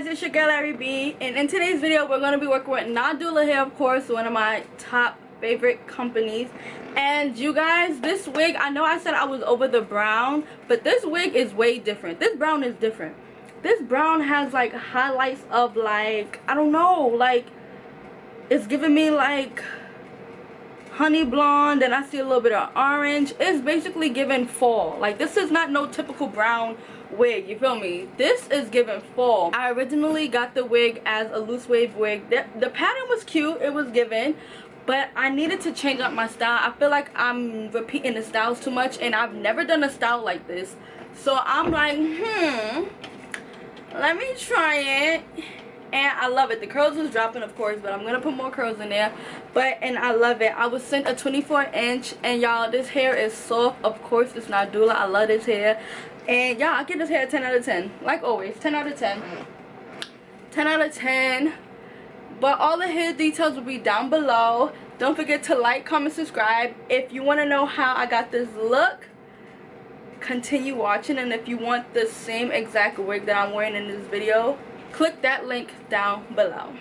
guys, it's your girl ARIE, and in today's video we're going to be working with Nadula hair, of course, one of my top favorite companies. And you guys, this wig, I know I said I was over the brown, but this wig is way different. This brown is different. This brown has like highlights of like, I don't know, like it's giving me like honey blonde, and I see a little bit of orange. It's basically giving fall. Like, this is not no typical brown wig, you feel me? This is giving fall. I originally got the wig as a loose wave wig. The pattern was cute, it was given, but I needed to change up my style. I feel like I'm repeating the styles too much, and I've never done a style like this. So I'm like, let me try it. And I love it. The curls is dropping, of course, but I'm gonna put more curls in there. And I love it. I was sent a 24-inch, and y'all, this hair is soft. Of course, it's Nadula. I love this hair. And y'all, I give this hair a 10 out of 10. Like always, 10 out of 10. 10 out of 10. But all the hair details will be down below. Don't forget to like, comment, subscribe. If you want to know how I got this look, continue watching. And if you want the same exact wig that I'm wearing in this video, click that link down below.